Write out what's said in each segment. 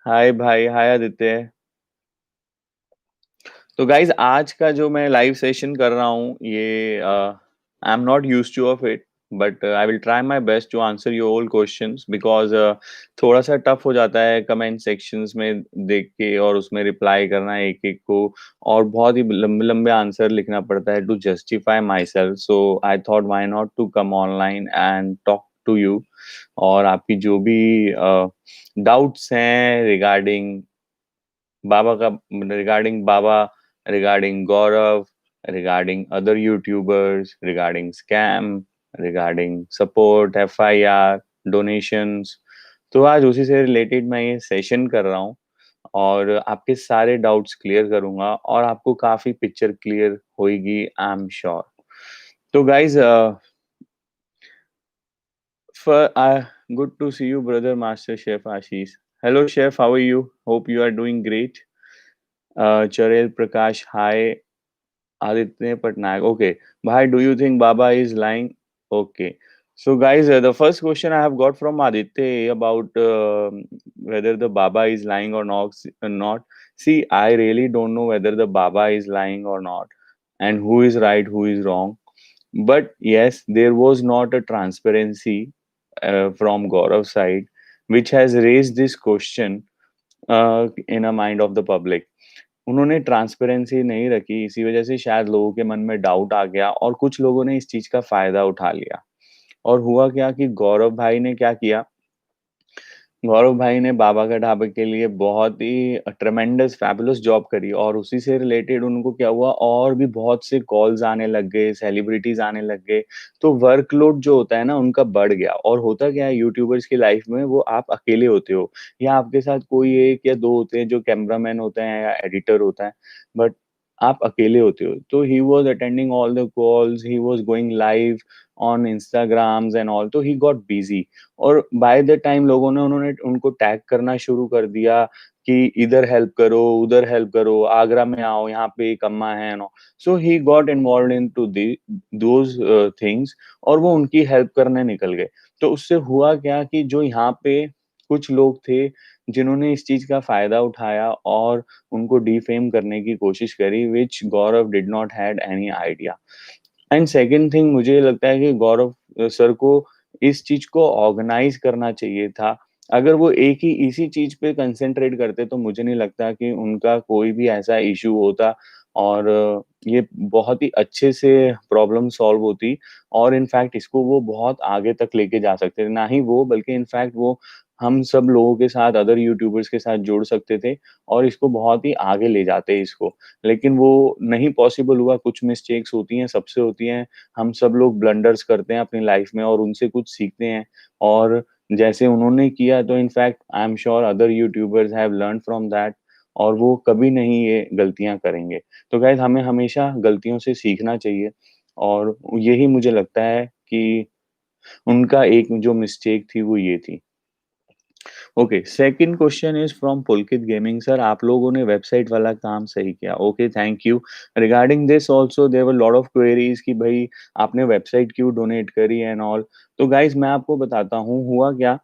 हाय भाई, हाय आदित्य। तो गाइस आज का जो मैं लाइव सेशन कर रहा हूँ ये I am not used to of it but I will try my best to answer your all questions because थोड़ा सा टफ हो जाता है कमेंट सेक्शंस में देख के और उसमें रिप्लाई करना एक एक को और बहुत ही लंबे लंबे आंसर लिखना पड़ता है to justify myself so I thought why not to come online and talk to you और आपकी जो भी डाउट्स हैं बाबा का regarding Baba, regarding Gaurav, regarding other YouTubers, regarding scam, regarding support, FIR, donations. तो आज उसी से रिलेटेड मैं ये सेशन कर रहा हूँ और आपके सारे डाउट्स क्लियर करूंगा और आपको काफी पिक्चर क्लियर होगी आई एम श्योर। तो guys good to see you brother master chef Ashish. Hello chef, how are you? Hope you are doing great. Charel Prakash, hi. Aditya Patnaik. Okay. Bhai, do you think Baba is lying? Okay. So, guys, the first question I have got from Aditya about whether the Baba is lying or not. See, I really don't know whether the Baba is lying or not, and who is right, who is wrong. But yes, there was not a transparency from Gaurav's side, which has raised this question in a mind of the public. उन्होंने transparency नहीं रखी, इसी वजह से शायद लोगों के मन में डाउट आ गया और कुछ लोगों ने इस चीज़ का फ़ायदा उठा लिया। और हुआ क्या कि गौरव भाई ने क्या किया, गौरव भाई ने बाबा का ढाबा के लिए बहुत ही ट्रेमेंडस फैबुलस जॉब करी और उसी से रिलेटेड उनको क्या हुआ और भी बहुत से कॉल्स आने लग गए, सेलिब्रिटीज़ आने लग गए। तो वर्कलोड जो होता है ना उनका बढ़ गया और होता क्या है यूट्यूबर्स की लाइफ में वो आप अकेले होते हो या आपके साथ कोई 1 या 2 होते हैं जो कैमरामैन होते हैं या एडिटर होता है, बट आप अकेले होते हो। तो he was attending all the calls, he was going live on Instagrams and all, तो ही गॉट बिज़ी। और बाय द टाइम लोगों ने उन्होंने उनको टैग करना शुरू कर दिया कि इधर हेल्प करो, उधर हेल्प करो, आगरा में आओ, यहाँ पे एक अम्मा है no. So he got involved into those things और वो उनकी हेल्प करने निकल गए। तो उससे हुआ क्या कि जो यहाँ पे कुछ लोग थे जिन्होंने इस चीज का फायदा उठाया और उनको डिफेम करने की कोशिश करी, which Gaurav did not had any idea. And second thing मुझे लगता है कि गौरव सर को इस चीज को ऑर्गेनाइज करना चाहिए था। अगर वो एक ही इसी चीज पे कंसंट्रेट करते तो मुझे नहीं लगता कि उनका कोई भी ऐसा इश्यू होता और ये बहुत ही अच्छे से प्रॉब्लम सॉल्व होती और इनफैक्ट इसको वो बहुत आगे तक लेके जा सकते थे। ना ही वो बल्कि इनफैक्ट वो हम सब लोगों के साथ अदर यूट्यूबर्स के साथ जोड़ सकते थे और इसको बहुत ही आगे ले जाते इसको। लेकिन वो नहीं पॉसिबल हुआ, कुछ मिस्टेक्स होती हैं, सबसे होती हैं। हम सब लोग ब्लंडर्स करते हैं अपनी लाइफ में और उनसे कुछ सीखते हैं और जैसे उन्होंने किया तो in fact I am sure other YouTubers have learn from that और वो कभी नहीं ये गलतियाँ करेंगे। तो गाइस हमें हमेशा गलतियों से सीखना चाहिए और यही मुझे लगता है कि उनका एक जो मिस्टेक थी वो ये थी। Okay, second question is from Pulkit gaming sir, आप लोगों ने वेबसाइट वाला काम सही किया। Okay, thank you. Regarding this also there were lot of queries कि भाई आपने वेबसाइट क्यों डोनेट करी एंड ऑल। तो गाइस मैं आपको बताता हूँ हुआ क्या।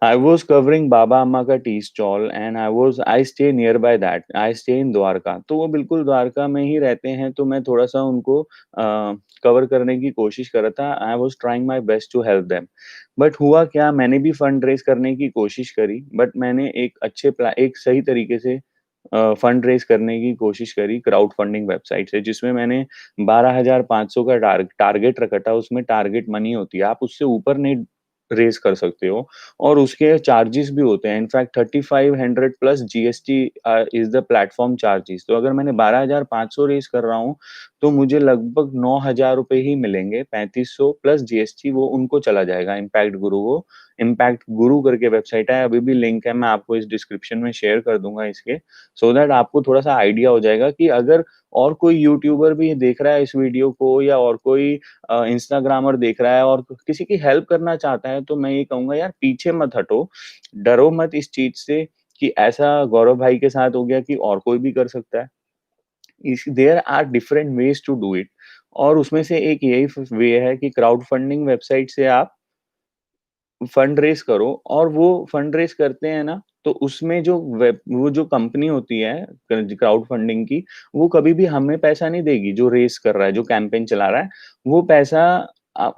I was covering बाबा अम्मा का tea stall and I stay near by that, I stay in Dwarka. तो वो बिल्कुल द्वारका में ही रहते हैं तो मैं थोड़ा सा उनको कवर करने की कोशिश कर रहा था। I was trying my best to help them. But हुआ क्या, मैंने भी फंड रेज करने की कोशिश करी बट मैंने एक सही तरीके से फंड रेज करने की कोशिश करी क्राउड फंडिंग वेबसाइट से, जिसमें मैंने 12,500 का टारगेट रखा था। उसमें टारगेट मनी होती है, आप उससे ऊपर नहीं रेज कर सकते हो और उसके चार्जेस भी होते हैं। In fact 3500 plus GST is the platform charges. तो अगर मैंने 12,500 रेज कर रहा हूँ तो मुझे लगभग 9,000 रुपए ही मिलेंगे। 3500 प्लस जीएसटी वो उनको चला जाएगा इम्पैक्ट गुरु को। इम्पैक्ट गुरु करके वेबसाइट है, अभी भी लिंक है, मैं आपको इस डिस्क्रिप्शन में शेयर कर दूंगा इसके, सो दैट आपको थोड़ा सा आइडिया हो जाएगा कि अगर और कोई यूट्यूबर भी देख रहा है इस वीडियो को या और कोई इंस्टाग्रामर देख रहा है और किसी की हेल्प करना चाहता है तो मैं ये कहूँगा यार पीछे मत हटो, डरो मत इस चीज़ से कि ऐसा गौरव भाई के साथ हो गया कि और कोई भी कर सकता है। इस there are different ways to do it और उसमें से एक यही वे है कि क्राउड फंडिंग वेबसाइट से आप फंड रेज़ करो और वो फंड रेज़ करते हैं ना तो उसमें जो वो जो कंपनी होती है क्राउड फंडिंग की, वो कभी भी हमें पैसा नहीं देगी, जो रेस कर रहा है, जो कैंपेन चला रहा है, वो पैसा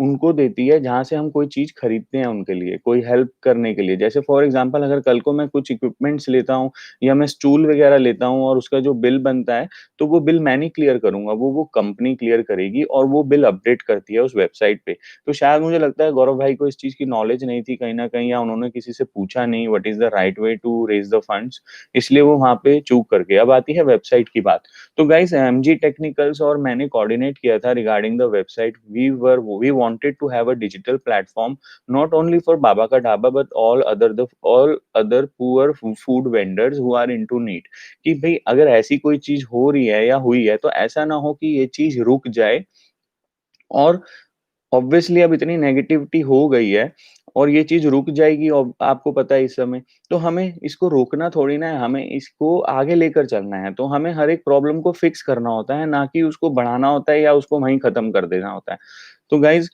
उनको देती है जहाँ से हम कोई चीज़ खरीदते हैं उनके लिए, कोई हेल्प करने के लिए। जैसे फॉर एग्ज़ाम्पल अगर कल को मैं कुछ इक्विपमेंट्स लेता हूँ या मैं स्टूल वगैरह लेता हूँ और उसका जो बिल बनता है, तो वो बिल मैं नहीं क्लियर करूँगा, वो कंपनी क्लियर करेगी और वो बिल अपडेट करती है उस वेबसाइट पे। तो शायद मुझे लगता है गौरव भाई को इस चीज़ की नॉलेज नहीं थी कहीं न कहीं, या उन्होंने किसी से पूछा नहीं what is the right way to raise the funds, इसलिए वो वहाँ पे चूक कर गए। अब आती है वेबसाइट की बात। तो गाइस एमजी टेक्निकल्स और मैंने कोऑर्डिनेट किया था regarding the website. We wanted to have a digital platform not only for Baba ka Dhaba but all other poor food vendors who are into need, कि भई अगर ऐसी कोई चीज़ हो रही है या हुई है, तो ऐसा ना हो कि ये चीज़ रुक जाए। और ऑब्वियसली अब इतनी नेगेटिविटी हो गई है और ये चीज़ रुक जाएगी, और आपको पता है इस समय, तो हमें इसको रोकना थोड़ी ना है, हमें इसको आगे लेकर चलना है। तो हमें हर एक प्रॉब्लम को फिक्स करना होता है, ना कि उसको बढ़ाना होता है या उसको वहीं खत्म कर देना होता है। तो गाइज़,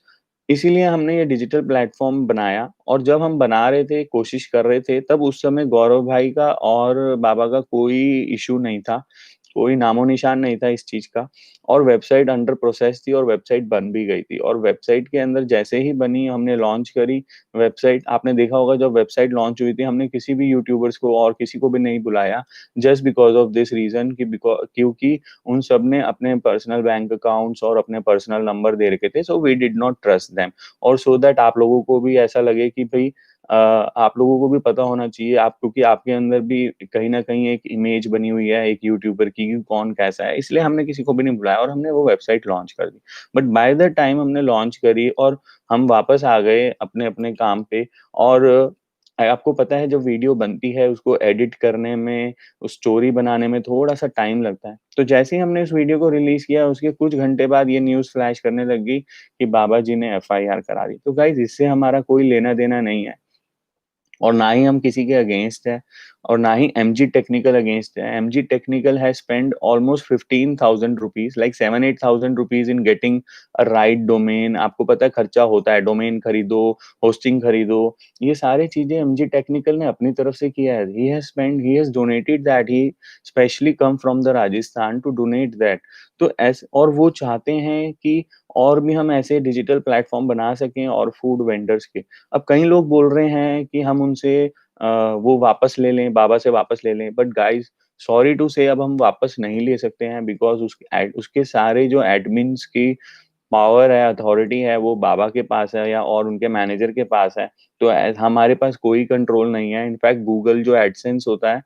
इसीलिए हमने ये डिजिटल प्लेटफ़ॉर्म बनाया, और जब हम बना रहे थे, कोशिश कर रहे थे, तब उस समय गौरव भाई का और बाबा का कोई इश्यू नहीं था। कोई नामो-निशान नहीं था इस चीज़ का, और वेबसाइट अंडर प्रोसेस थी और वेबसाइट बन भी गई थी, और वेबसाइट के अंदर जैसे ही बनी, हमने लॉन्च करी वेबसाइट। आपने देखा होगा जब वेबसाइट लॉन्च हुई थी, हमने किसी भी यूट्यूबर्स को और किसी को भी नहीं बुलाया, just because of this reason, कि क्योंकि उन सब ने अपने पर्सनल बैंक अकाउंट्स और अपने पर्सनल नंबर दे रखे थे, so we did not trust them, और सो दैट आप लोगों को भी ऐसा लगे कि भई आप लोगों को भी पता होना चाहिए, आप क्योंकि आपके अंदर भी कहीं न कहीं एक इमेज बनी हुई है एक यूट्यूबर की कि कौन कैसा है, इसलिए हमने किसी को भी नहीं बुलाया और हमने वो वेबसाइट लॉन्च कर दी। बट बाय द टाइम हमने लॉन्च करी और हम वापस आ गए अपने-अपने काम पे, और आपको पता है जब वीडियो बनती है उसको एडिट करने में, उस स्टोरी बनाने में थोड़ा-सा टाइम लगता है। तो जैसे ही हमने उस वीडियो को रिलीज़ किया, उसके कुछ घंटे बाद ये न्यूज़ फ्लैश करने लग गई कि बाबा जी ने एफआईआर करा दी। तो गाइज़, इससे हमारा कोई लेना-देना नहीं है। और ना ही हम किसी के अगेंस्ट हैं, और ना ही एमजी टेक्निकल अगेंस्ट है। MG technical has spent almost 15,000 rupees, like 7-8,000 rupees in getting a right domain. आपको पता है खर्चा होता है, डोमेन खरीदो, होस्टिंग खरीदो, ये सारी चीज़ें एमजी टेक्निकल ने अपनी तरफ से किया है। He has donated that, he specially come from the Rajasthan to donate that. तो ऐस और वो चाहते हैं कि और भी हम ऐसे डिजिटल प्लेटफ़ॉर्म बना सकें और फूड वेंडर्स के। अब कई लोग बोल रहे हैं कि हम उनसे वो वापस ले लें, बाबा से वापस ले लें, बट गाइज़, सॉरी टू से अब हम वापस नहीं ले सकते हैं, बिकॉज़ उसके सारे जो एडमिन्स की पावर है, अथॉरिटी है, वो बाबा के पास है या और उनके मैनेजर के पास है। तो हमारे पास कोई कंट्रोल नहीं है। इनफैक्ट गूगल जो एडसेंस होता है,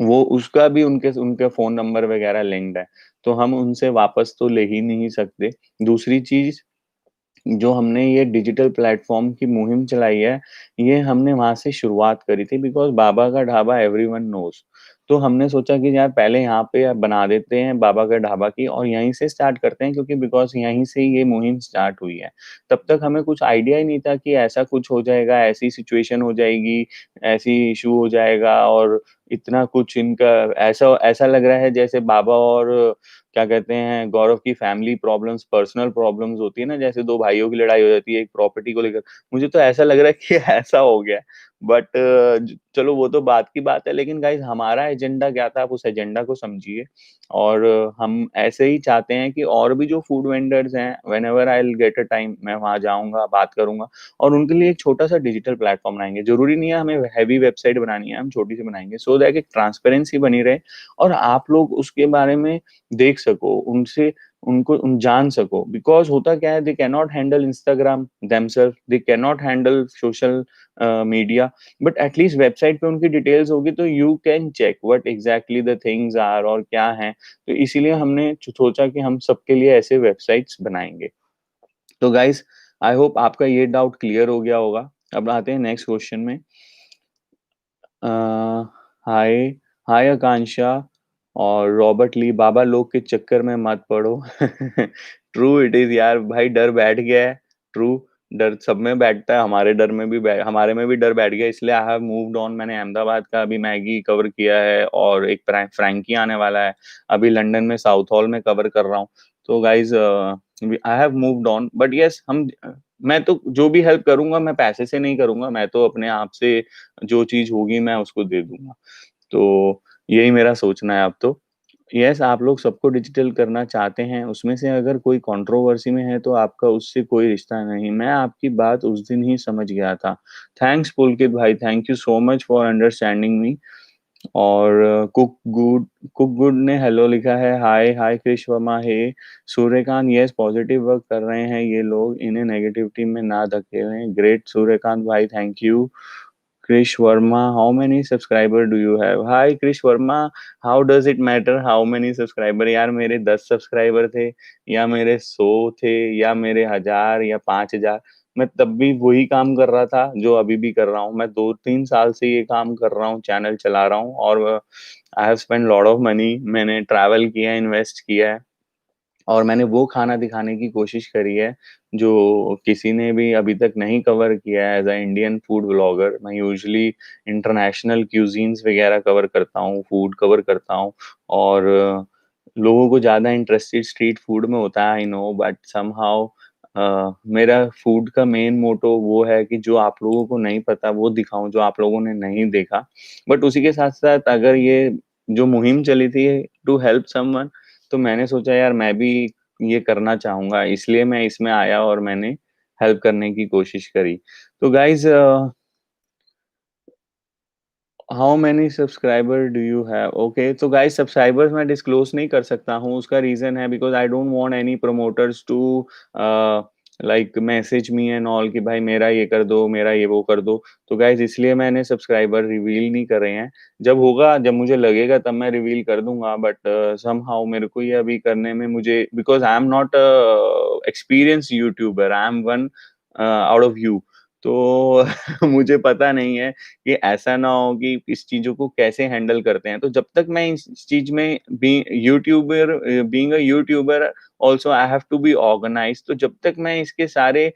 वो उसका भी उनके उनके फ़ोन नंबर वगैरह लिंक्ड है। तो हम उनसे वापस तो ले ही नहीं सकते। दूसरी चीज़, जो हमने ये डिजिटल प्लेटफ़ॉर्म की मुहिम चलाई है, ये हमने वहाँ से शुरुआत करी थी, because Baba ka dhaba everyone nose. तो हमने सोचा कि यार पहले यहाँ पे बना देते हैं बाबा का ढाबा की, और यहीं से स्टार्ट करते हैं, क्योंकि बिकॉज़ यहीं से ये मुहिम स्टार्ट हुई है। तब तक हमें कुछ आइडिया ही नहीं था कि ऐसा कुछ हो जाएगा, ऐसी सिचुएशन हो जाएगी, ऐसी इश्यू हो जाएगा, और इतना कुछ इनका ऐसा ऐसा लग रहा है जैसे बाबा और क्या कहते हैं, गौरव की फैमिली प्रॉब्लम्स, पर्सनल प्रॉब्लम्स होती है ना, जैसे 2 भाइयों की लड़ाई हो जाती है एक प्रॉपर्टी को लेकर। मुझे तो ऐसा लग रहा है कि ऐसा हो गया है। बट ज चलो वो तो बात की बात है, लेकिन गाइज़ हमारा एजेंडा क्या था, आप उस एजेंडा को समझिए। और हम ऐसे ही चाहते हैं कि और भी जो फूड वेंडर्स हैं, whenever I will get a time, मैं वहाँ जाऊँगा, बात करूँगा, और उनके लिए एक छोटा-सा डिजिटल प्लेटफ़ॉर्म बनाएँगे। ज़रूरी नहीं है हमें हेवी वेबसाइट बनानी है, हम छोटी-सी बनाएँगे, सो दैट एक ट्रांसपेरेंसी बनी रहे और आप लोग उसके बारे में देख सको, उनसे उनको जान सको, बिकॉज़ होता क्या है, they can not handle Instagram themselves, they can not handle social media, but at least website पे उनकी डिटेल्स होगी तो you can check what exactly the things are और क्या हैं। तो इसीलिए हमने सोचा कि हम सबके लिए ऐसे वेबसाइट्स बनाएँगे। तो गाइज़, आई होप आपका ये डाउट क्लियर हो गया होगा। अब आते हैं नेक्स्ट क्वेश्चन में। अ, हाय हाय आकांक्षा और रॉबर्ट ली, बाबा लोग के चक्कर में मत पड़ो। ट्रू इट इज़ यार, भाई डर बैठ गया है। ट्रू, डर सब में बैठता है, हमारे में भी डर बैठ गया, इसलिए आई हैव मूव्ड ऑन। मैंने अहमदाबाद का अभी मैगी कवर किया है और एक फ्रैंकी आने वाला है। अभी लंदन में साउथ हॉल में कवर कर रहा हूँ। तो guys, I have moved on, but yes, हम मैं तो जो भी हेल्प करूँगा मैं पैसे से नहीं करूँगा, मैं तो अपने आप से जो चीज़ होगी मैं उसको दे दूँगा। तो यही मेरा सोचना है अब तो। यस, आप लोग सबको डिजिटल करना चाहते हैं, उसमें से अगर कोई कंट्रोवर्सी में है तो आपका उससे कोई रिश्ता नहीं। मैं आपकी बात उस दिन ही समझ गया था। थैंक्स पुलकित भाई, thank you so much for understanding me. और कुक गुड ने हेलो लिखा है, हाय हाय क्रिश वर्मा, हे सूर्यकांत, यस पॉजिटिव वर्क कर रहे हैं ये लोग, इन्हें नेगेटिविटी में ना धकेलें। ग्रेट सूर्यकांत भाई, thank you. Krish Verma, how many subscriber do you have? Hi Krish Verma, how does it matter how many subscriber? यार मेरे 10 सब्सक्राइबर थे या मेरे 100 थे या मेरे 1000 या 5000, मैं तब भी वही काम कर रहा था जो अभी भी कर रहा हूँ। मैं 2-3 साल से ये काम कर रहा हूँ, चैनल चला रहा हूँ और I have spent lot of money. मैंने ट्रैवल किया है, इन्वेस्ट किया है और मैंने वो खाना दिखाने की कोशिश करी है, जो किसी ने भी अभी तक नहीं कवर किया है as a Indian food vlogger. मैं यूजुअली इंटरनेशनल क्यूज़ीन्स वगैरह कवर करता हूँ, फूड कवर करता हूँ और लोगों को ज़्यादा इंटरेस्टेड स्ट्रीट फूड में होता है, आई नो, बट समहाउ मेरा फूड का मेन मोटो वो है कि जो आप लोगों को नहीं पता वो दिखाऊँ, जो आप लोगों ने नहीं देखा। बट उसी के साथ-साथ अगर ये जो मुहिम चली थी टू हेल्प समवन, तो मैंने सोचा यार मैं भी ये करना चाहूँगा, इसलिए मैं इसमें आया और मैंने हेल्प करने की कोशिश करी। तो guys how many subscriber do you have? Okay, तो गाइस सब्सक्राइबर्स मैं डिस्क्लोज़ नहीं कर सकता हूँ, उसका रीज़न है because I don't want any promoters to uh, like message me and all कि भाई मेरा ये कर दो, मेरा ये वो कर दो। तो गाइस इसलिए मैंने सब्सक्राइबर रिवील नहीं करे हैं। जब होगा, जब मुझे लगेगा तब मैं रिवील कर दूँगा, बट समहाउ मेरे को ये अभी करने में मुझे because I am not experienced YouTuber, I am one out of you. तो मुझे पता नहीं है कि ऐसा ना हो कि इस चीज़ों को कैसे हैंडल करते हैं। तो जब तक मैं इस चीज़ में being a YouTuber also I have to be organized, तो जब तक मैं इसके सारे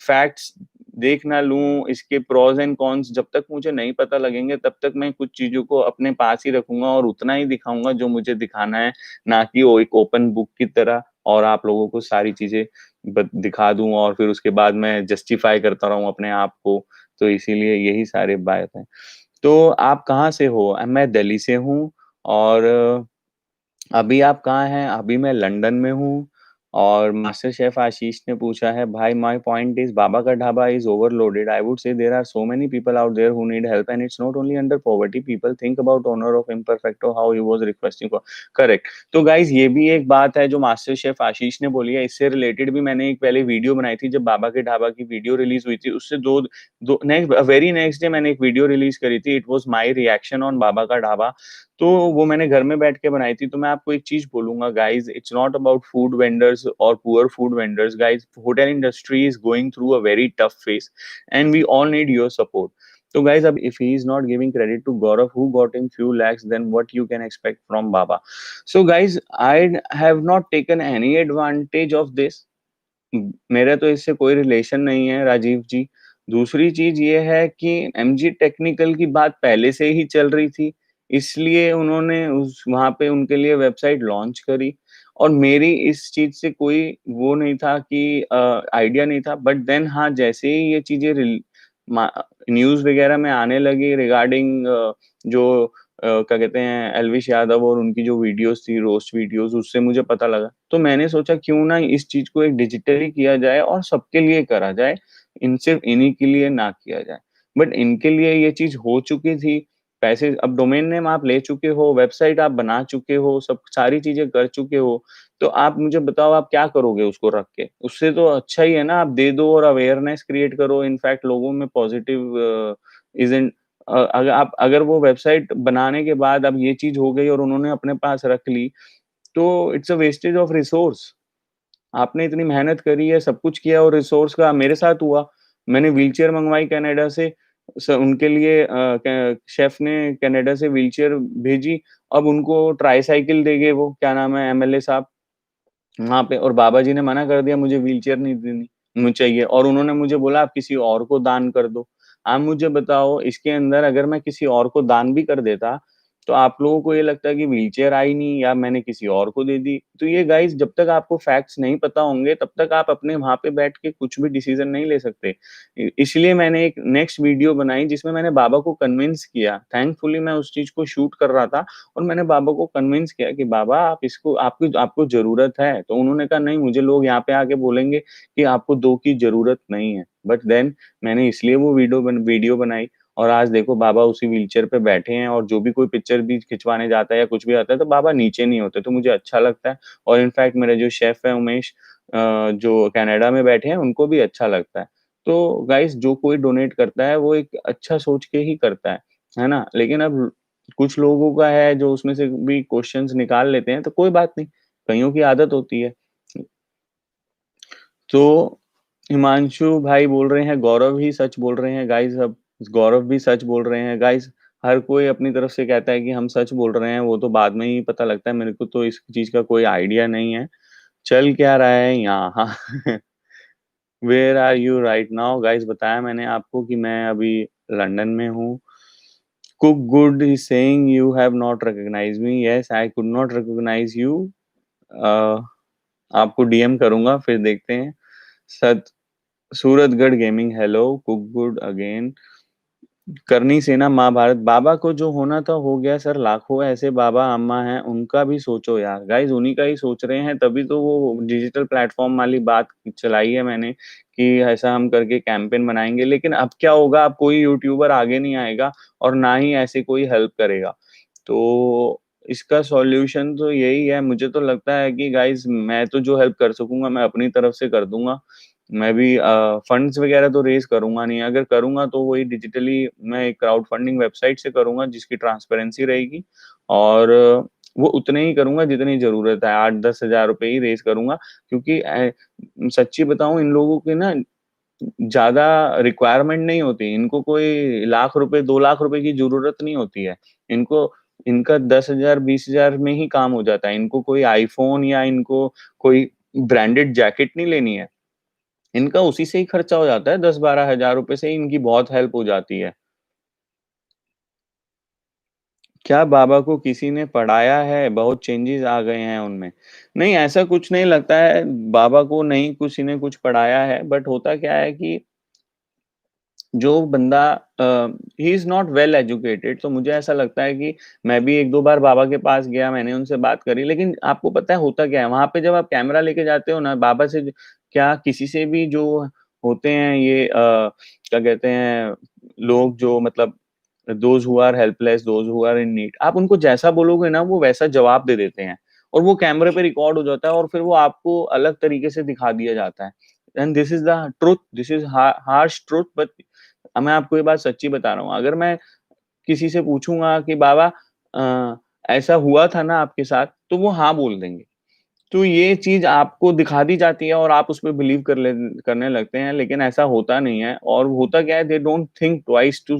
फैक्ट्स देख ना लूँ, इसके प्रोस एंड कॉन्स जब तक मुझे नहीं पता लगेंगे, तब तक मैं कुछ चीज़ों को अपने पास ही रखूँगा और उतना ही दिखाऊँगा जो मुझे दिखाना है, ना कि वो एक ओपन बुक की तरह और आप लोगों को सारी चीज़ें दिखा दूँ और फिर उसके बाद मैं जस्टिफाई करता रहूँ अपने आप को। तो इसीलिए यही सारी बात है। तो आप कहाँ से हो? मैं दिल्ली से हूँ और अभी आप कहाँ हैं? अभी मैं लंदन में हूँ और मास्टर शेफ़ आशीष ने पूछा है, भाई my point is Baba ka Dhaba is overloaded. I would say there are so many people out there who need help and it's not only under poverty. People think about owner of Imperfecto how he was requesting for correct. तो guys ये भी एक बात है जो master chef आशीष ने बोली है। इससे रिलेटेड भी मैंने एक पहले वीडियो बनाई थी जब बाबा के ढाबा की वीडियो रिलीज़ हुई थी। उससे दो दो नेक्स्ट वेरी नेक्स्ट डे मैंने एक वीडियो रिलीज़ करी थी। It was my reaction on Baba ka Dhaba. तो वो मैंने घर में बैठ के बनाई थी। तो मैं आपको एक चीज़ बोलूँगा guys, it's not about food vendors और poor food vendors guys, hotel industry is going through a very tough phase and we all need your support. तो गाइज़ अब if he is not giving credit to Gaurav who got him few lakhs, then what you can expect from Baba? So guys, I have not taken any advantage of this. मेरा तो इससे कोई relation नहीं है राजीव जी। दूसरी चीज़ ये है कि एमजी टेक्निकल की बात पहले से ही चल रही थी, इसलिए उन्होंने उस वहाँ पे उनके लिए वेबसाइट लॉन्च करी और मेरी इस चीज़ से कोई वो नहीं था कि आइडिया नहीं था। बट देन हाँ, जैसे ही ये चीज़ें मा न्यूज़ वगैरह में आने लगी रिगार्डिंग जो क्या कहते हैं एल्विश यादव और उनकी जो वीडियोज़ थी, रोस्ट वीडियोज़, उससे मुझे पता लगा। तो मैंने सोचा क्यों ना इस चीज़ को एक डिजिटली किया जाए और सबके लिए करा जाए, इन सिर्फ़ इन्हीं के लिए ना किया जाए। बट इनके लिए ये चीज़ हो चुकी थी, पैसे अब डोमेन नेम आप ले चुके हो, वेबसाइट आप बना चुके हो, सब सारी चीज़ें कर चुके हो, तो आप मुझे बताओ आप क्या करोगे उसको रख के? उससे तो अच्छा ही है ना आप दे दो और अवेयरनेस क्रिएट करो, इनफैक्ट लोगों में पॉज़िटिव इज़न्ट अगर वो वेबसाइट बनाने के बाद अब ये चीज़ हो गई और उन्होंने अपने पास रख ली, तो it's a wastage of resource. आपने इतनी मेहनत करी है, सब कुछ किया और रिसोर्स का मेरे साथ हुआ। मैंने व्हीलचेयर मँगवाई कनाडा से, उनके लिए क शेफ़ ने कनाडा से व्हीलचेयर भेजी, अब उनको ट्राइसाइकिल दे गए वो, क्या नाम है एमएलए साहब। वहाँ पे और बाबा जी ने मना कर दिया मुझे व्हीलचेयर नहीं देनी मुझे चाहिए और उन्होंने मुझे बोला आप किसी और को दान कर दो। आप मुझे बताओ इसके अंदर अगर मैं किसी और को दान भी कर देता, तो आप लोगों को ये लगता है कि व्हीलचेयर आई नहीं या मैंने किसी और को दे दी। तो ये गाइस जब तक आपको फैक्ट्स नहीं पता होंगे तब तक आप अपने वहाँ पे बैठ के कुछ भी डिसीज़न नहीं ले सकते। इसलिए मैंने एक नेक्स्ट वीडियो बनाई जिसमें मैंने बाबा को कन्विंस किया। थैंकफुली मैं उस चीज़ को शूट कर रहा था और मैंने बाबा को कन्विंस किया कि बाबा आप इसको आपकी आपको ज़रूरत है। तो उन्होंने कहा नहीं मुझे लोग यहाँ पे आके बोलेंगे कि आपको 2 की ज़रूरत नहीं है। बट देन मैंने इसलिए वो वीडियो बनाई और आज देखो बाबा उसी व्हीलचेयर पे बैठे हैं और जो भी कोई पिक्चर भी खिंचवाने जाता है या कुछ भी आता है तो बाबा नीचे नहीं होते, तो मुझे अच्छा लगता है और इनफैक्ट मेरे जो शेफ़ हैं उमेश जो कनाडा में बैठे हैं उनको भी अच्छा लगता है। तो गाइस जो कोई डोनेट करता है वो एक अच्छा सोच के ही करता है ना? लेकिन अब कुछ लोगों का है जो उसमें से भी क्वेश्चन्स निकाल लेते हैं तो कोई बात नहीं, कइयों की आदत होती है। तो हिमांशु भाई बोल रहे हैं गौरव ही सच बोल रहे हैं गाइस अब गौरव भी सच बोल रहे हैं गाइस हर कोई अपनी तरफ से कहता है कि हम सच बोल रहे हैं वो तो बाद में ही पता लगता है मेरे को तो इस चीज का कोई आइडिया नहीं है चल क्या रहा है यहाँ where are you right now guys बताया मैंने आपको कि मैं अभी लंदन में हूँ cook good is saying you have not recognize me yes I could not recognize you आपको डीएम करूंगा फिर देखते हैं सत Suratgarh gaming hello cook good again Karni Sena Mahabharat बाबा को जो होना था हो गया सर लाखों ऐसे बाबा अम्मा हैं उनका भी सोचो यार गाइस उन्हीं का ही सोच रहे हैं तभी तो वो डिजिटल प्लेटफॉर्म वाली बात चलाई है मैंने कि ऐसा हम करके कैंपेन बनाएंगे लेकिन अब क्या होगा अब कोई यूट्यूबर आगे नहीं आएगा और ना ही ऐसे कोई हेल्प करेगा तो इसका सॉल्यूशन तो यही है मुझे तो लगता है कि गाइस मैं तो जो हेल्प कर सकूंगा मैं अपनी तरफ से कर दूंगा मैं भी फंड्स वगैरह तो रेज़ करूँगा नहीं, अगर करूँगा तो वही डिजिटली मैं एक क्राउड फंडिंग वेबसाइट से करूँगा जिसकी ट्रांसपेरेंसी रहेगी और वो उतने ही करूँगा जितनी ज़रूरत है, 8-10 हज़ार रुपए ही रेज़ करूँगा क्योंकि सच्ची बताऊँ इन लोगों की ना ज़्यादा रिक्वायरमेंट नहीं होती, इनको कोई लाख रुपए, 2 लाख रुपए की ज़रूरत नहीं होती है। इनको इनका 10,000 20,000 में ही काम हो जाता है, इनको कोई आईफ़ोन या इनको कोई ब्रांडेड जैकेट नहीं लेनी है। इनका उसी से ही खर्चा हो जाता है 10-12 हज़ार रुपए से ही इनकी बहुत हेल्प हो जाती है। क्या बाबा को किसी ने पढ़ाया है? बहुत चेंजेज़ आ गए हैं उनमें। नहीं ऐसा कुछ नहीं लगता है, बाबा को नहीं किसी ने कुछ पढ़ाया है, बट होता क्या है कि जो बंदा ही इज़ नॉट वेल एजुकेटेड तो मुझे ऐसा लगता है कि मैं भी 1-2 बार बाबा के पास गया, मैंने उनसे बात करी, लेकिन आपको पता है होता क्या है, वहाँ पे जब आप कैमरा लेके जाते हो ना, बाबा से क्या किसी से भी जो होते हैं ये क्या कहते हैं, लोग जो मतलब those who are helpless, those who are in need, आप उनको जैसा बोलोगे ना, वो वैसा जवाब दे देते हैं और वो कैमरे पे रिकॉर्ड हो जाता है और फिर वो आपको अलग तरीके से दिखा दिया जाता है। And this is the truth, this is harsh truth but मैं आपको ये बात सच्ची बता रहा हूँ, अगर मैं किसी से पूछूँगा कि बाबा ऐसा हुआ था ना आपके साथ? तो वो हाँ बोल देंगे। तो ये चीज़ आपको दिखा दी जाती है और आप उसपे बिलीव करने लगते हैं, लेकिन ऐसा होता नहीं है और होता क्या है they don't think twice to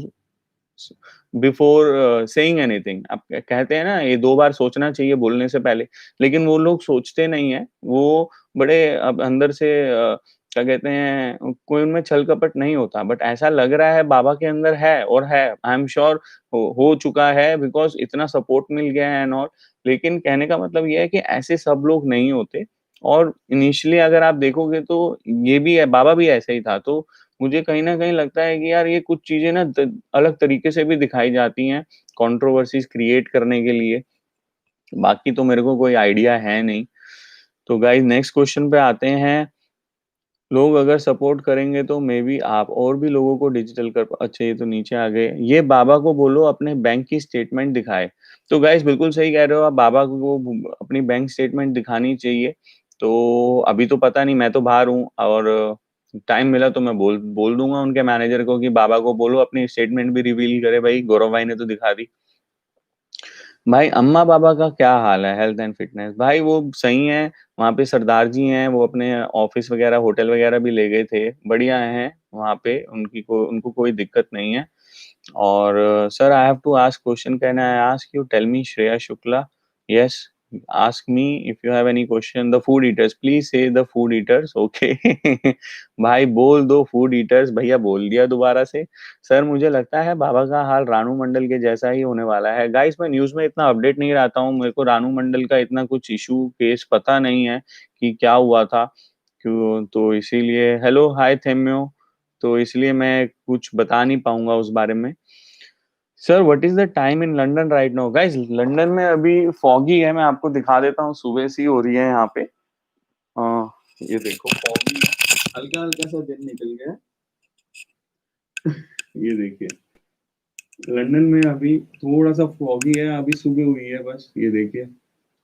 before saying anything आप कहते हैं ना ये 2 बार सोचना चाहिए बोलने से पहले, लेकिन वो लोग सोचते नहीं हैं। वो बड़े अब अंदर से क्या कहते हैं कोई उनमें छल-कपट नहीं होता बट ऐसा लग रहा है बाबा के अंदर है और है। आई एम श्योर हो चुका है बिकॉज़ इतना सपोर्ट मिल गया है एंड ऑल। लेकिन कहने का मतलब ये है कि ऐसे सब लोग नहीं होते और इनिशियली अगर आप देखोगे तो ये भी है, बाबा भी ऐसा ही था। तो मुझे कहीं न कहीं लगता है कि यार ये कुछ चीज़ें ना द अलग तरीके से भी दिखाई जाती हैं, कंट्रोवर्सीज़ क्रिएट करने के लिए। बाकी तो मेरे को कोई आइडिया है नहीं। तो गाइस नेक्स्ट क्वेश्चन पे आते हैं। लोग अगर सपोर्ट करेंगे तो मे बी आप और भी लोगों को डिजिटल कर अच्छा ये तो नीचे आ गए। ये बाबा को बोलो अपने बैंक की स्टेटमेंट दिखाए। तो गाइस बिल्कुल सही कह रहे हो आप बाबा को अपनी बैंक स्टेटमेंट दिखानी चाहिए। तो अभी तो पता नहीं मैं तो बाहर हूँ और टाइम मिला तो मैं बोल बोल दूँगा उनके मैनेजर को कि बाबा को बोलो अपनी स्टेटमेंट भी रिवील करे भाई, गौरव भाई ने तो दिखा दी। भाई अम्मा-पापा का क्या हाल है हेल्थ एंड फिटनेस? भाई वो सही हैं, वहाँ पे सरदार जी हैं, वो अपने ऑफ़िस वग़ैरह, होटल वग़ैरह भी ले गए थे, बढ़िया हैं वहाँ पे, उनको कोई दिक्कत नहीं है। और sir I have to ask question can I ask you tell me Shreya Shukla? Yes, ask me if you have any question. The food eaters, please say the food eaters. Okay. भाई बोल दो फूड ईटर्स, भैया बोल दिया दोबारा से। Sir मुझे लगता है बाबा का हाल रानू मंडल के जैसा ही होने वाला है। गाइस मैं न्यूज़ में इतना अपडेट नहीं रहता हूँ, मेरे को रानू मंडल का इतना कुछ इशू केस पता नहीं है कि क्या हुआ था, क्यों, तो इसीलिए हेलो हाय थेम्यो, तो इसलिए मैं कुछ बता नहीं पाऊंगा उस बारे में। Sir what is the time in London right now? Guys London में अभी फॉगी है, मैं आपको दिखा देता हूँ, सुबह सी हो रही है यहाँ पे। ये देखो फॉगी है, हल्का हल्का सा दिन निकल गया है। ये देखिए लंदन में अभी थोड़ा सा फॉगी है, अभी सुबह हुई है बस, ये देखिए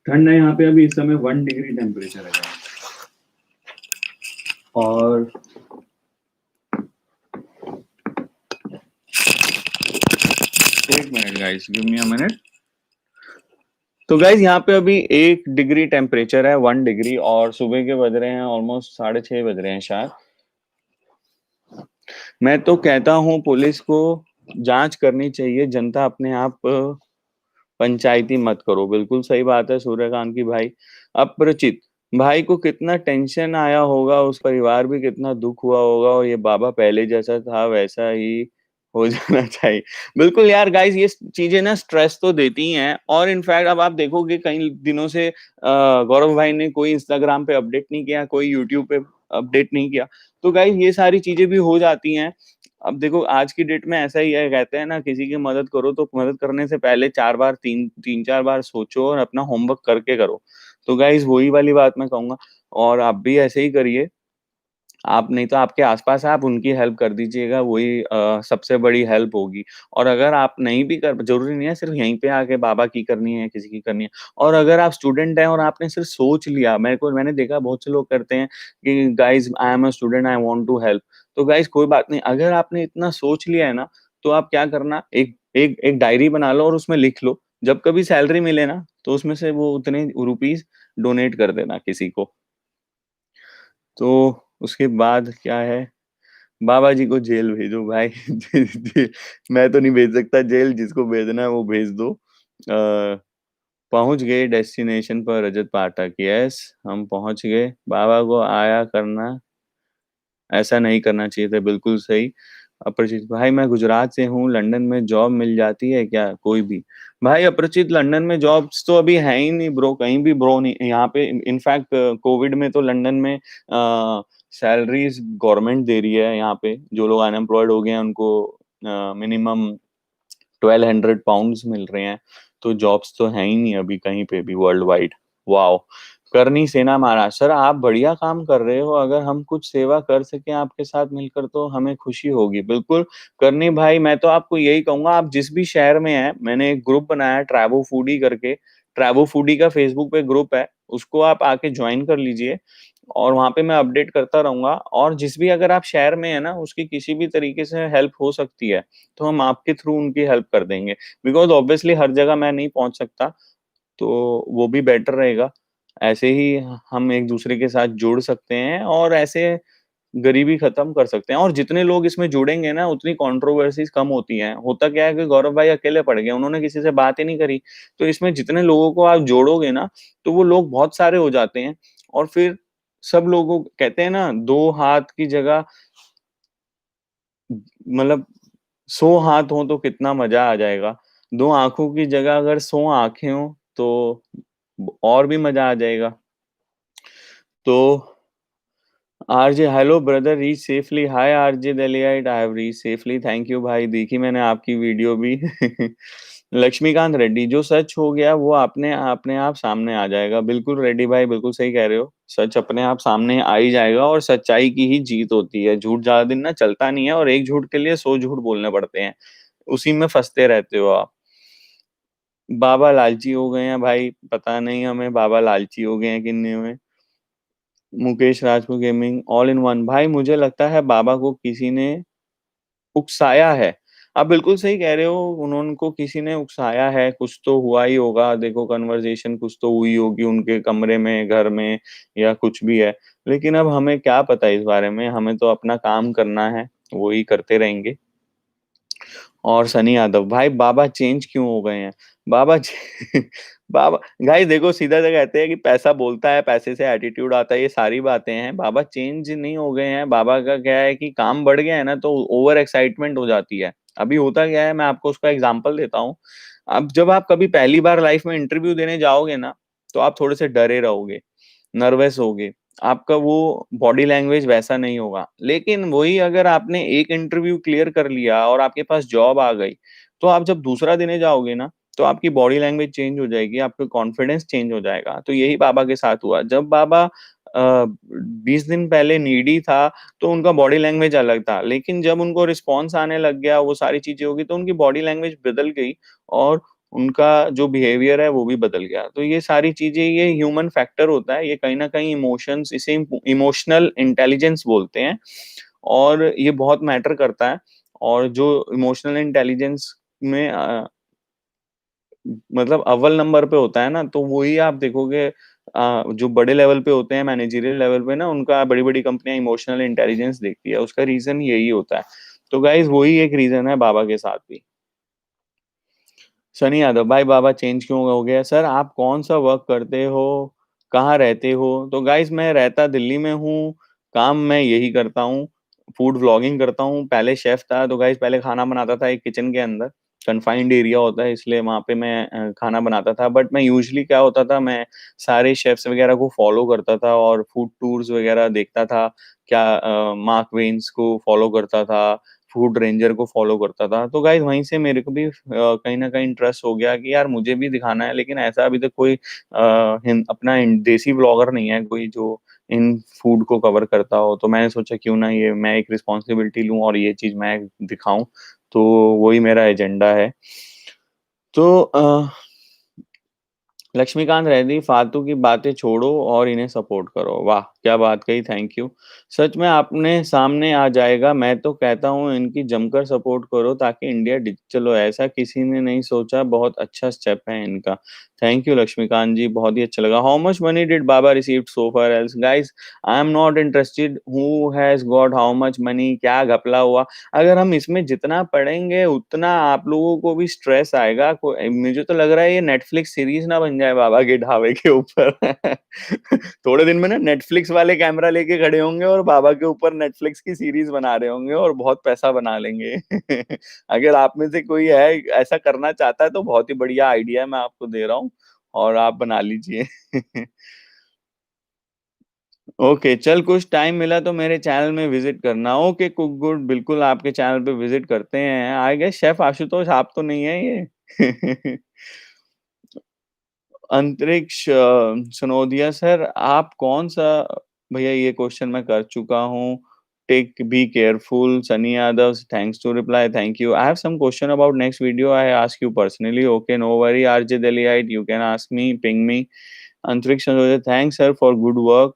ठंड है यहाँ पे अभी इस समय 1 डिग्री टेम्परेचर है guys। और एक minute guys, give me a minute. तो गाइज यहाँ पे अभी 1 डिग्री टेम्परेचर है, 1 डिग्री, और सुबह के बज रहे हैं ऑलमोस्ट 6:30 बज रहे हैं शायद। मैं तो कहता हूँ पुलिस को जांच करनी चाहिए, जनता अपने आप पंचायती मत करो। बिल्कुल सही बात है सूर्यकांत की भाई। अपरिचित भाई को कितना टेंशन आया होगा, उस परिवार भी कितना दुख हुआ होगा, और ये बाबा पहले जैसा था वैसा ही हो जाना चाहिए। बिल्कुल यार गाइस, ये चीजें ना स्ट्रेस तो देती ही हैं, और इनफैक्ट अब आप देखोगे कई दिनों से गौरव भाई ने कोई इंस्टाग्राम पे अपडेट नहीं किया, कोई यूट्यूब पे अपडेट नहीं किया, तो गाइस ये सारी चीजें भी हो जाती हैं। अब देखो आज की डेट में ऐसा ही है, कहते हैं ना किसी की मदद करो तो मदद करने से पहले 4 बार, तीन चार बार सोचो और अपना होमवर्क करके करो। तो गाइस वही वाली बात मैं कहूंगा, और आप भी ऐसे ही करिए। आप नहीं तो आपके आसपास है, आप उनकी हेल्प कर दीजिएगा, वही सबसे बड़ी हेल्प होगी। और अगर आप नहीं भी कर, जरूरी नहीं है सिर्फ यहीं पे आके बाबा की करनी है, किसी की करनी है। और अगर आप स्टूडेंट हैं और आपने सिर्फ सोच लिया, मैंने देखा बहुत से लोग करते हैं कि guys I am a student, I want to help. तो गाइज कोई बात नहीं, अगर आपने इतना सोच लिया है ना, तो आप क्या करना, एक एक एक डायरी बना लो और उसमें लिख लो, जब कभी सैलरी मिले ना तो उसमें से वो उतने रुपीज डोनेट कर देना किसी को। तो उसके बाद क्या है, बाबा जी को जेल भेजो भाई। मैं तो नहीं भेज सकता जेल, जिसको भेजना है वो भेज दो। पहुंच गए डेस्टिनेशन पर रजत पाठक, यस हम पहुंच गए। बाबा को आया करना, ऐसा नहीं करना चाहिए था, बिल्कुल सही। अपरिचित भाई मैं गुजरात से हूँ, लंदन में जॉब मिल जाती है क्या कोई भी? भाई अपरिचित लंदन में जॉब्स तो अभी है ही नहीं ब्रो, कहीं भी ब्रो नहीं यहाँ पे। इनफैक्ट कोविड में तो लंदन में सैलरीज गवर्नमेंट दे रही है, यहाँ पे जो लोग अनएम्प्लॉयड हो गए हैं उनको मिनिमम 1200 पाउंड्स मिल रहे हैं। तो जॉब्स तो है ही नहीं अभी कहीं पे भी वर्ल्ड वाइड। वाओ, करनी सेना महाराज, सर आप बढ़िया काम कर रहे हो, अगर हम कुछ सेवा कर सके आपके साथ मिलकर तो हमें खुशी होगी। बिल्कुल करनी भाई, मैं तो आपको यही कहूंगा, आप जिस भी शहर में हैं, मैंने एक ग्रुप बनाया है ट्रैवो फूडी करके, ट्रैवो फूडी का फेसबुक पे ग्रुप है, उसको आप आके ज्वाइन कर लीजिए, और वहां पे मैं अपडेट करता रहूंगा। और जिस भी अगर आप शहर में है ना, उसकी किसी भी तरीके से हेल्प हो सकती है तो हम आपके थ्रू उनकी हेल्प कर देंगे, बिकॉज ऑब्वियसली हर जगह मैं नहीं पहुंच सकता, तो वो भी बेटर रहेगा। ऐसे ही हम एक दूसरे के साथ जुड़ सकते हैं, और ऐसे गरीबी खत्म कर सकते हैं, और जितने लोग इसमें जुड़ेंगे ना उतनी कंट्रोवर्सीज कम होती हैं। होता क्या है कि गौरव भाई अकेले पड़ गए, उन्होंने किसी से बात ही नहीं करी, तो इसमें जितने लोगों को आप जोड़ोगे ना, तो वो लोग बहुत सारे हो जाते हैं, और फिर सब लोगों कहते हैं ना, 2 हाथ की जगह, मतलब 100 हाथ हो तो कितना मजा आ जाएगा। 2 आंखों की जगह अगर 100 आंखें हो तो और भी मजा आ जाएगा। तो RJ hello brother, reach safely, hi RJ दलियाइट, I have reach safely, thank you भाई, देखी मैंने आपकी वीडियो भी। लक्ष्मीकांत रेड्डी, जो सच हो गया वो अपने अपने आप सामने आ जाएगा। बिल्कुल रेड्डी भाई, बिल्कुल सही कह रहे हो, सच अपने आप सामने आ ही जाएगा, और सच्चाई की ही जीत होती है। झूठ ज्यादा दिन ना चलता नहीं है, और एक झूठ के लिए 100 झूठ बोलने पड़ते हैं, उसी में फंसते रहते हो आप। बाबा लालची हो गए हैं भाई, पता नहीं हमें बाबा लालची हो गए हैं कि नहीं हुए। Mukesh Rajput gaming all in one, भाई मुझे लगता है बाबा को किसी ने उकसाया है। आप बिल्कुल सही कह रहे हो, उन्होंने को किसी ने उकसाया है, कुछ तो हुआ ही होगा, देखो कन्वर्सेशन कुछ तो हुई होगी उनके कमरे में, घर में, या कुछ भी है। लेकिन अब हमें क्या पता इस बारे में, हमें तो अपना काम करना है, वही करते रहेंगे। और सनी यादव, भाई बाबा चेंज क्यों हो गए हैं? बाबा जी बाबा गाइस देखो सीधा सा कहते हैं कि पैसा बोलता है, पैसे से एटीट्यूड आता है, ये सारी बातें हैं। बाबा चेंज नहीं हो गए हैं, बाबा का क्या है कि काम बढ़ गया है ना तो ओवर एक्साइटमेंट हो जाती है। अभी होता क्या है मैं आपको उसका एग्ज़ाम्पल देता हूँ। अब जब आप कभी पहली बार लाइफ़ में इंटरव्यू देने जाओगे ना, तो आप थोड़े से डरे रहोगे, नर्वस होगे, आपका वो बॉडी लैंग्वेज वैसा नहीं होगा। लेकिन वही अगर आपने एक इंटरव्यू क्लियर कर लिया और आपके पास जॉब आ गई, तो आप जब दूसरा देने जाओगे ना, तो आपकी बॉडी लैंग्वेज चेंज हो जाएगी, आपका कॉन्फिडेंस चेंज हो जाएगा। तो यही बाबा के साथ हुआ। जब बाबा 20 दिन पहले नीडी था, तो उनका बॉडी लैंग्वेज अलग था। लेकिन जब उनको रिस्पॉन्स आने लग गया, वो सारी चीज़ें हो गई, तो उनकी बॉडी लैंग्वेज बदल गई और उनका जो बिहेवियर है, वो भी बदल गया। तो ये सारी चीज़ें ये ह्यूमन फैक्टर होता है, ये कहीं न कहीं इमोशंस इसे इमोशनल इंटेलिजेंस बोलते हैं और ये बहुत मैटर करता है और जो इमोशनल इंटेलिजेंस में मतलब अव्वल नंबर पे होता है ना, तो वही आप देखोगे जो बड़े लेवल पे होते हैं, मैनेजरियल लेवल पे ना, उनका बड़ी-बड़ी कंपनियाँ इमोशनल इंटेलिजेंस देखती है, उसका रीज़न यही होता है। तो गाइज़ वही एक रीज़न है बाबा के साथ भी। सनी यादव, भाई बाबा चेंज क्यों हो गया? सर आप कौन-सा वर्क करते हो? कहाँ रहते हो? तो गाइज़ मैं रहता दिल्ली में हूँ, काम मैं यही करता हूँ, फूड व्लॉगिंग करता हूँ। पहले शेफ़ था तो गाइज़ पहले खाना बनाता था एक किचन के अंदर, कन्फाइंड एरिया होता है इसलिए वहाँ पे मैं खाना बनाता था। बट मैं यूजुअली क्या होता था मैं सारे शेफ़्स वगैरह को फ़ॉलो करता था और फूड टूर्स वगैरह देखता था, क्या मार्क वेन्स को फ़ॉलो करता था, फूड रेंजर को फ़ॉलो करता था। तो गाइज़ वहीं से मेरे को भी कहीं न कहीं इंटरेस्ट हो गया कि यार मुझे भी दिखाना है, लेकिन ऐसा अभी तक कोई हिन अपना इन देसी व्लॉगर नहीं है कोई जो इन फूड को कवर करता हो। तो मैंने सोचा क्यों ना ये मैं एक रिस्पॉन्सिबिलिटी लूँ और ये चीज़ मैं दिखाऊँ, तो वही मेरा एजेंडा है। तो लक्ष्मीकांत रेड्डी फालतू की बातें छोड़ो और इन्हें सपोर्ट करो। वाह! क्या बात कही, थैंक यू। सच में आपने सामने आ जाएगा, मैं तो कहता हूँ इनकी जमकर सपोर्ट करो ताकि इंडिया डिजिटल हो, ऐसा किसी ने नहीं सोचा, बहुत अच्छा स्टेप है इनका। थैंक यू लक्ष्मीकांत जी, बहुत ही अच्छा लगा। How much money did Baba received so far else? Guys I am not interested who has got how much money, क्या घपला हुआ। अगर हम इसमें जितना पढ़ेंगे उतना आप लोगों को भी स्ट्रेस आएगा। मुझे तो लग रहा है ये नेटफ्लिक्स सीरीज़ ना बन जाए बाबा के ढाबे के ऊपर। थोड़े दिन में ना नेटफ्लिक्स वाले कैमरा लेके खड़े होंगे और बाबा के ऊपर नेटफ्लिक्स की सीरीज़ बना रहे होंगे और बहुत पैसा बना लेंगे। अगर आप में से कोई है ऐसा करना चाहता है तो बहुत ही बढ़िया आइडिया है मैं आपको दे रहा हूँ और आप बना लीजिए। ओके, चल कुछ टाइम मिला तो मेरे चैनल में विज़िट करना। ओके कुक गुड, बिल्कुल आपके चैनल पे विज़िट करते हैं। आई गेस शेफ़ आशुतोष आप तो नहीं है ये? अंतरिक्ष सनोदिया सर आप कौन-सा भैया ये क्वेश्चन मैं कर चुका हूँ। Take be careful Sunny Yadav thanks to reply thank you. I have some question about next video I ask you personally okay no worry RJ दिलीइट you can ask me, ping me. Antariksh Sanodiya thanks sir for good work.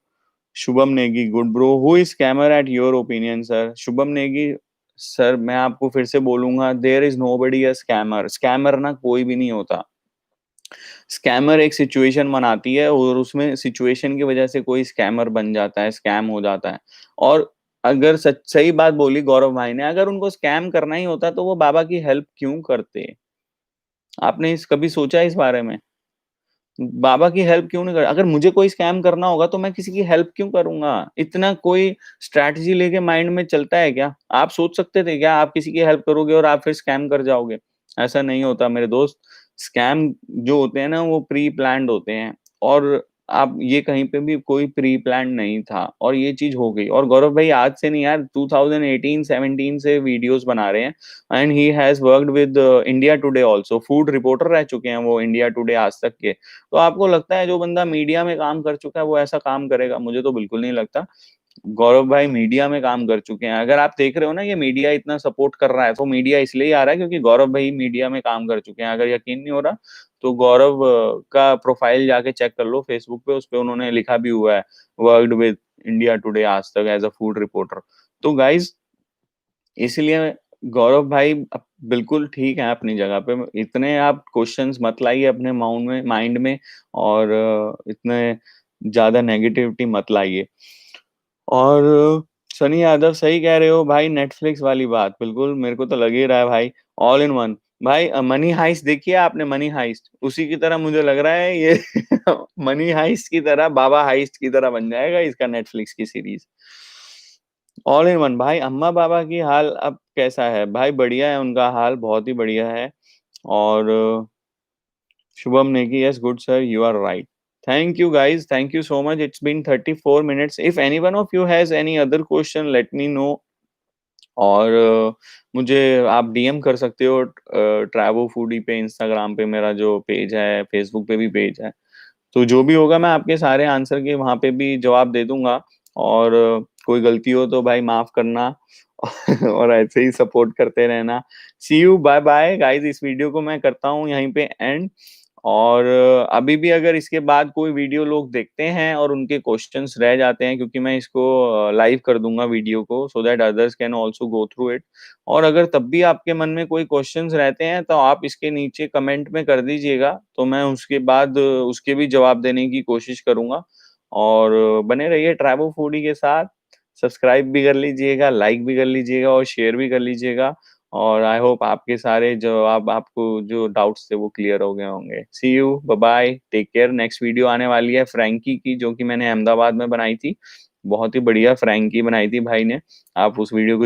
Shubham Negi good bro who is scammer at your opinion sir? Shubham Negi sir मैं आपको फिर से बोलूँगा there is nobody a scammer. Scammer ना कोई भी नहीं होता। स्कैमर एक सिचुएशन बनाती है और उसमें सिचुएशन की वजह से कोई स्कैमर बन जाता है, स्कैम हो जाता है। और अगर सच सही बात बोली गौरव भाई ने, अगर उनको स्कैम करना ही होता तो वो बाबा की हेल्प क्यों करते? आपने इस कभी सोचा है इस बारे में? बाबा की हेल्प क्यों नहीं कर अगर मुझे कोई स्कैम करना होगा तो मैं किसी की हेल्प क्यों करूँगा? इतना कोई स्ट्रैटेजी लेके माइंड में चलता है क्या? आप सोच सकते थे क्या आप किसी की हेल्प करोगे और आप फिर स्कैम कर जाओगे? ऐसा नहीं होता मेरे दोस्त। स्कैम जो होते हैं ना वो प्री प्लान्ड होते हैं और आप ये कहीं पे भी कोई प्री प्लान्ड नहीं था और ये चीज़ हो गई और गौरव भाई आज से नहीं यार 2018-17 से वीडियोज़ बना रहे हैं and he has worked with India today also food reporter रह चुके हैं वो इंडिया टुडे आज तक के। तो आपको लगता है जो बंदा मीडिया में काम कर चुका है वो ऐसा काम करेगा? मुझे तो बिल्कुल नहीं लगता। गौरव भाई मीडिया में काम कर चुके हैं। अगर आप देख रहे हो ना ये मीडिया इतना सपोर्ट कर रहा है, तो मीडिया इसलिए ही आ रहा है क्योंकि गौरव भाई मीडिया में काम कर चुके हैं। अगर यकीन नहीं हो रहा, तो गौरव का प्रोफाइल जाके चेक कर लो फेसबुक पे, उसपे उन्होंने लिखा भी हुआ है, वर्क्ड विद इंडिया टुडे आज तक एज़ अ फूड रिपोर्टर। तो गाइज़ इसलिए गौरव भाई बिल्कुल ठीक है अपनी जगह पे। इतने आप क्वेश्चन्स मत लाइए अपने माइंड में और इतने ज़्यादा नेगेटिविटी मत लाइए। और सनी यादव सही कह रहे हो भाई नेटफ्लिक्स वाली बात, बिल्कुल मेरे को तो लग ही रहा है भाई ऑल इन वन। भाई मनी हाइस्ट देखी है आपने मनी हाइस्ट? उसी की तरह मुझे लग रहा है ये मनी हाइस्ट की तरह बाबा हाइस्ट की तरह बन जाएगा इसका नेटफ्लिक्स की सीरीज। ऑल इन वन भाई अम्मा बाबा की हाल अब कैसा है? भाई बढ़िया है उनका हाल बहुत ही बढ़िया है। और Shubham Negi yes good sir you are right. Thank you guys. Thank you so much. It's been 34 minutes. If any one of you has any other question, let me know. और मुझे आप डीएम कर सकते हो ट्रैवो फूडी पे इंस्टाग्राम पे मेरा जो पेज है फेसबुक पे भी पेज है। तो जो भी होगा मैं आपके सारे आंसर के वहां पे भी जवाब दे दूंगा। और कोई गलती हो तो भाई माफ करना और ऐसे ही सपोर्ट करते रहना। सी यू बाय बाय गाइस इस वीडियो को मैं करता हूँ यहीं पे एंड। और अभी भी अगर इसके बाद कोई वीडियो लोग देखते हैं और उनके क्वेश्चंस रह जाते हैं क्योंकि मैं इसको लाइव कर दूंगा वीडियो को so that others can also go through it. और अगर तब भी आपके मन में कोई क्वेश्चंस रहते हैं तो आप इसके नीचे कमेंट में कर दीजिएगा तो मैं उसके बाद उसके भी जवाब देने की कोशिश करूंगा। और बने रहिए ट्रैवल फूडी के साथ। सब्सक्राइब भी कर लीजिएगा लाइक भी कर लीजिएगा और शेयर भी कर लीजिएगा। और आई होप आपके सारे जवाब आपको जो डाउट्स थे वो क्लियर हो गए होंगे। See you bye bye take care. Next video आने वाली है फ्रैंकी की जो कि मैंने अहमदाबाद में बनाई थी। बहुत ही बढ़िया फ्रैंकी बनाई थी भाई ने। आप उस वीडियो को